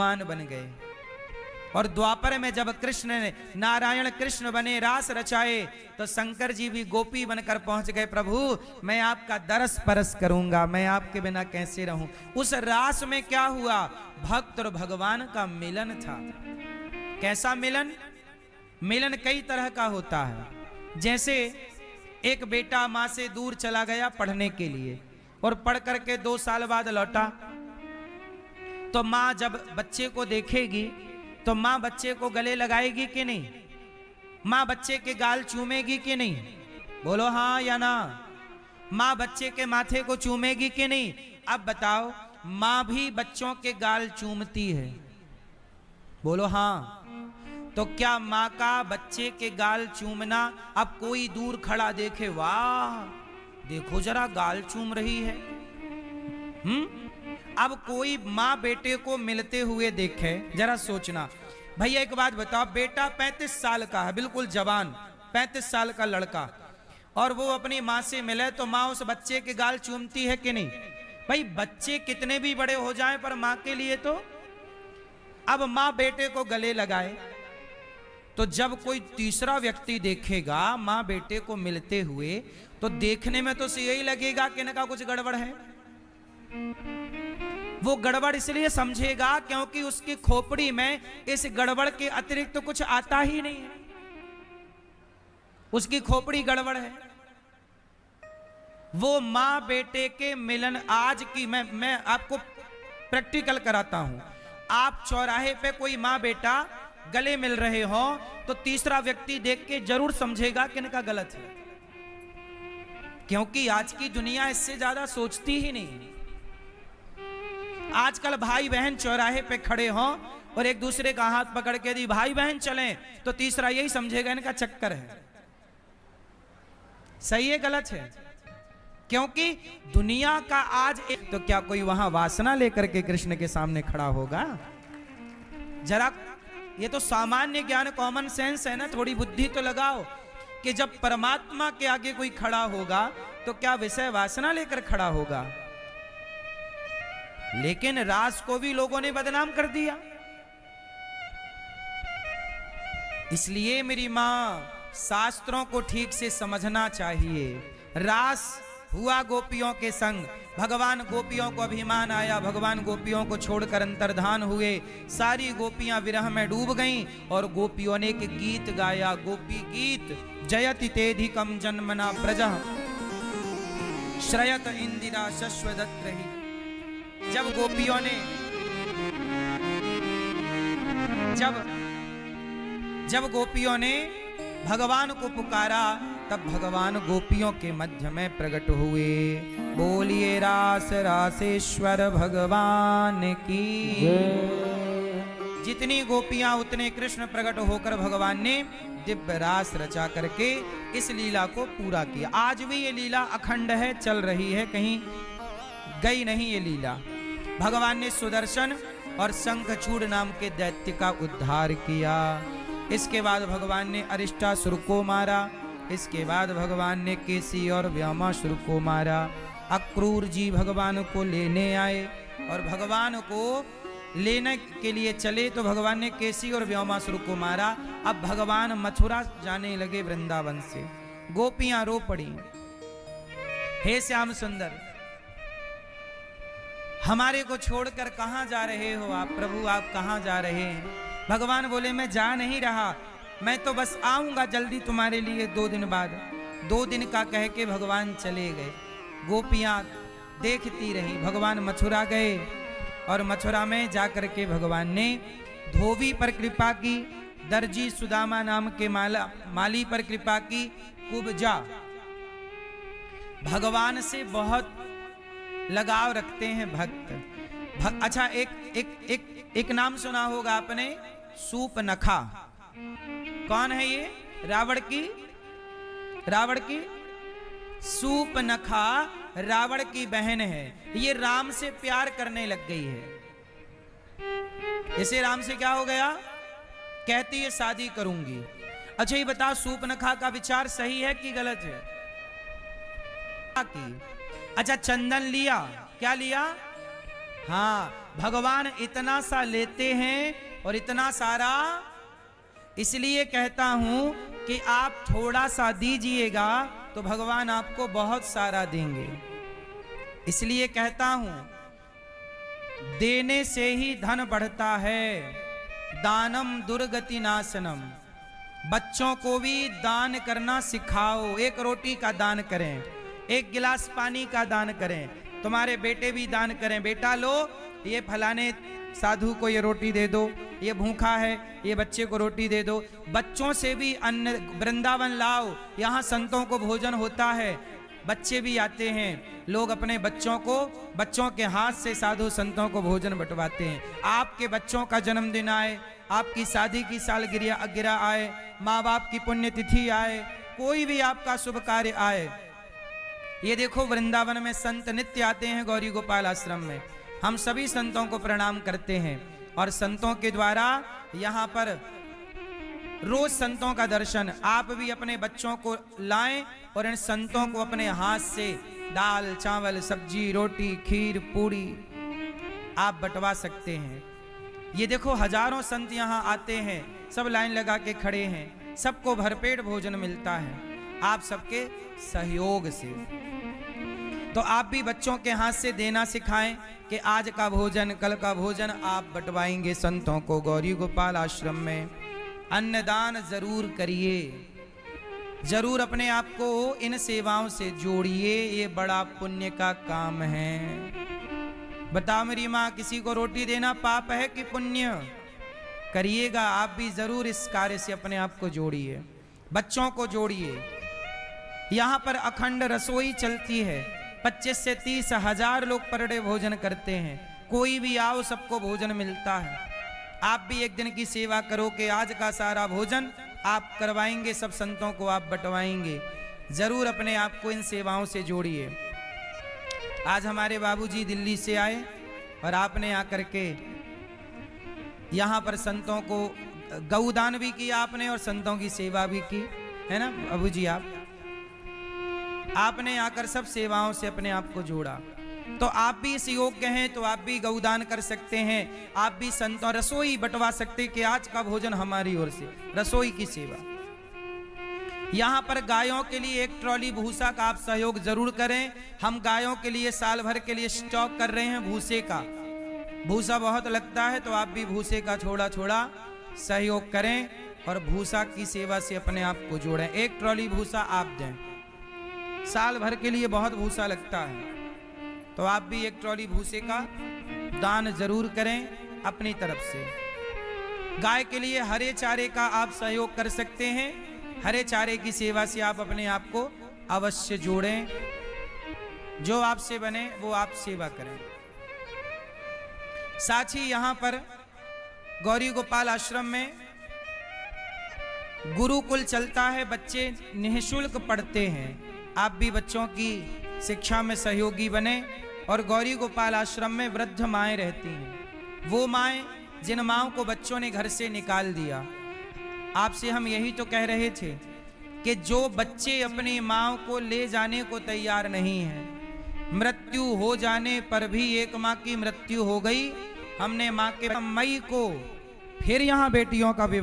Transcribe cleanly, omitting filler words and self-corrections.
मान बन गए। और द्वापर में जब कृष्ण ने नारायण कृष्ण बने रास रचाए तो शंकर जी भी गोपी बनकर पहुंच गए। प्रभु मैं आपका दरस परस करूंगा, मैं आपके बिना कैसे रहूं। उस रास में क्या हुआ, भक्त और भगवान का मिलन था। कैसा मिलन? मिलन कई तरह का होता है। जैसे एक बेटा मां से दूर चला गया पढ़ने के लिए और पढ़ करके 2 साल बाद लौटा, तो मां जब बच्चे को देखेगी तो मां बच्चे को गले लगाएगी कि नहीं? मां बच्चे के गाल चूमेगी कि नहीं? बोलो हाँ या ना। मां बच्चे के माथे को चूमेगी कि नहीं? अब बताओ, मां भी बच्चों के गाल चूमती है, बोलो हाँ। तो क्या मां का बच्चे के गाल चूमना, अब कोई दूर खड़ा देखे, वाह देखो जरा गाल चूम रही है, अब कोई माँ बेटे को मिलते हुए देखे, जरा सोचना। भैया एक बात बताओ, बेटा 35 साल का है, बिल्कुल जवान 35 साल का लड़का, और वो अपनी माँ से मिले तो माँ उस बच्चे के गाल चूमती है कि नहीं? भाई बच्चे कितने भी बड़े हो जाएं पर माँ के लिए तो। अब माँ बेटे को गले लगाए तो जब कोई तीसरा व्यक्ति देखेगा माँ बेटे को मिलते हुए तो देखने में तो यही लगेगा कि इनका कुछ गड़बड़ है। वो गड़बड़ इसलिए समझेगा क्योंकि उसकी खोपड़ी में इस गड़बड़ के अतिरिक्त तो कुछ आता ही नहीं है, उसकी खोपड़ी गड़बड़ है। वो मां बेटे के मिलन आज की मैं आपको प्रैक्टिकल कराता हूं। आप चौराहे पे कोई मां बेटा गले मिल रहे हो तो तीसरा व्यक्ति देख के जरूर समझेगा कि इनका गलत है, क्योंकि आज की दुनिया इससे ज्यादा सोचती ही नहीं। आजकल भाई बहन चौराहे पे खड़े हों और एक दूसरे का हाथ पकड़ के दी भाई बहन चलें तो तीसरा यही समझेगा इनका चक्कर है। सही है गलत है? क्योंकि दुनिया का आज तो क्या कोई वहां वासना लेकर के कृष्ण के सामने खड़ा होगा? जरा ये तो सामान्य ज्ञान कॉमन सेंस है ना, थोड़ी बुद्धि तो लगाओ कि जब परमात्मा के आगे कोई खड़ा होगा तो क्या विषय वासना लेकर खड़ा होगा? लेकिन रास को भी लोगों ने बदनाम कर दिया। इसलिए मेरी मां, शास्त्रों को ठीक से समझना चाहिए। रास हुआ गोपियों के संग, भगवान गोपियों को अभिमान आया, भगवान गोपियों को छोड़कर अंतर्धान हुए, सारी गोपियां विरह में डूब गईं और गोपियों ने एक गीत गाया, गोपी गीत। जयति तेधिकम जन्मना प्रजः श्रयत इंदिरा शश्वदत्रहि। जब गोपियों ने जब गोपियों ने भगवान को पुकारा तब भगवान गोपियों के मध्य में प्रकट हुए। बोलिए रास रासेश्वर भगवान की। जितनी गोपियां उतने कृष्ण प्रकट होकर भगवान ने दिव्य रास रचा करके इस लीला को पूरा किया। आज भी ये लीला अखंड है, चल रही है, कहीं गई नहीं ये लीला। भगवान ने सुदर्शन और शंखचूड़ नाम के दैत्य का उद्धार किया। इसके बाद भगवान ने अरिष्टासुर को मारा। इसके बाद भगवान ने केसी और व्योमासुर को मारा। अक्रूर जी भगवान को लेने आए और भगवान को लेने के लिए चले तो भगवान ने केसी और व्योमासुर को मारा। अब भगवान मथुरा जाने लगे वृंदावन से। गोपियां रो पड़ी, हे श्याम सुंदर, हमारे को छोड़कर कहां जा रहे हो आप? प्रभु आप कहां जा रहे हैं? भगवान बोले मैं जा नहीं रहा, मैं तो बस आऊंगा जल्दी तुम्हारे लिए 2 दिन बाद। 2 दिन का कह के भगवान चले गए। गोपियां देखती रही। भगवान मथुरा गए और मथुरा में जाकर के भगवान ने धोबी पर कृपा की, दर्जी सुदामा नाम के माली पर कृपा की, कुब्जा भगवान से बहुत लगाव रखते हैं भक्त। अच्छा एक नाम सुना होगा आपने, सूपनखा। कौन है ये? रावण की सूपनखा रावण की बहन है। ये राम से प्यार करने लग गई है। इसे राम से क्या हो गया? कहती है शादी करूंगी। अच्छा ये बताओ सूपनखा का विचार सही है कि गलत है? अच्छा चंदन लिया, क्या लिया? हाँ, भगवान इतना सा लेते हैं और इतना सारा, इसलिए कहता हूं कि आप थोड़ा सा दीजिएगा तो भगवान आपको बहुत सारा देंगे। इसलिए कहता हूं देने से ही धन बढ़ता है, दानम दुर्गति नाशनम। बच्चों को भी दान करना सिखाओ। एक रोटी का दान करें, एक गिलास पानी का दान करें, तुम्हारे बेटे भी दान करें, बेटा लो ये फलाने साधु को ये रोटी दे दो, ये भूखा है ये बच्चे को रोटी दे दो। बच्चों से भी अन्न वृंदावन लाओ, यहाँ संतों को भोजन होता है, बच्चे भी आते हैं, लोग अपने बच्चों को, बच्चों के हाथ से साधु संतों को भोजन बंटवाते हैं। आपके बच्चों का जन्मदिन आए, आपकी शादी की सालगिरह आए, माँ बाप की पुण्यतिथि आए, कोई भी आपका शुभ कार्य आए, ये देखो वृंदावन में संत नित्य आते हैं गौरी गोपाल आश्रम में। हम सभी संतों को प्रणाम करते हैं और संतों के द्वारा यहाँ पर रोज संतों का दर्शन। आप भी अपने बच्चों को लाएं और इन संतों को अपने हाथ से दाल चावल सब्जी रोटी खीर पूड़ी आप बंटवा सकते हैं। ये देखो हजारों संत यहाँ आते हैं, सब लाइन लगा के खड़े हैं, सबको भरपेट भोजन मिलता है आप सबके सहयोग से। तो आप भी बच्चों के हाथ से देना सिखाएं कि आज का भोजन कल का भोजन आप बंटवाएंगे संतों को गौरी गोपाल आश्रम में। अन्नदान जरूर करिए, जरूर अपने आप को इन सेवाओं से जोड़िए, ये बड़ा पुण्य का काम है। बताओ मेरी माँ, किसी को रोटी देना पाप है कि पुण्य? करिएगा आप भी जरूर इस कार्य से अपने आप को जोड़िए, बच्चों को जोड़िए। यहाँ पर अखंड रसोई चलती है, 25 से 30 हजार लोग पर डे भोजन करते हैं, कोई भी आओ सबको भोजन मिलता है। आप भी एक दिन की सेवा करो कि आज का सारा भोजन आप करवाएंगे, सब संतों को आप बंटवाएंगे। जरूर अपने आप को इन सेवाओं से जोड़िए। आज हमारे बाबूजी दिल्ली से आए और आपने आकर के यहाँ पर संतों को गौदान भी किया आपने और संतों की सेवा भी की, है ना बाबूजी? आपने आकर सब सेवाओं से अपने आप को जोड़ा। तो आप भी इस योग्य हैं तो आप भी गौदान कर सकते हैं, आप भी संतों रसोई बंटवा सकते हैं कि आज का भोजन हमारी ओर से, रसोई की सेवा। यहाँ पर गायों के लिए एक ट्रॉली भूसा का आप सहयोग जरूर करें। हम गायों के लिए साल भर के लिए स्टॉक कर रहे हैं भूसे का, भूसा बहुत लगता है तो आप भी भूसे का थोड़ा थोड़ा सहयोग करें और भूसा की सेवा से अपने आप को जोड़ें। एक ट्रॉली भूसा आप दें, साल भर के लिए बहुत भूसा लगता है, तो आप भी एक ट्रॉली भूसे का दान जरूर करें अपनी तरफ से। गाय के लिए हरे चारे का आप सहयोग कर सकते हैं, हरे चारे की सेवा से आप अपने आप को अवश्य जोड़ें। जो आपसे बने वो आप सेवा करें। साथ ही यहाँ पर गौरी गोपाल आश्रम में गुरुकुल चलता है, बच्चे निःशुल्क पढ़ते हैं। आप भी बच्चों की शिक्षा में सहयोगी बने। और गौरी गोपाल आश्रम में वृद्ध माएँ रहती हैं, वो माएँ जिन माँओं को बच्चों ने घर से निकाल दिया। आपसे हम यही तो कह रहे थे कि जो बच्चे अपनी माँ को ले जाने को तैयार नहीं हैं, मृत्यु हो जाने पर भी, एक माँ की मृत्यु हो गई, हमने माँ के मई को फिर यहाँ बेटियों का विवाह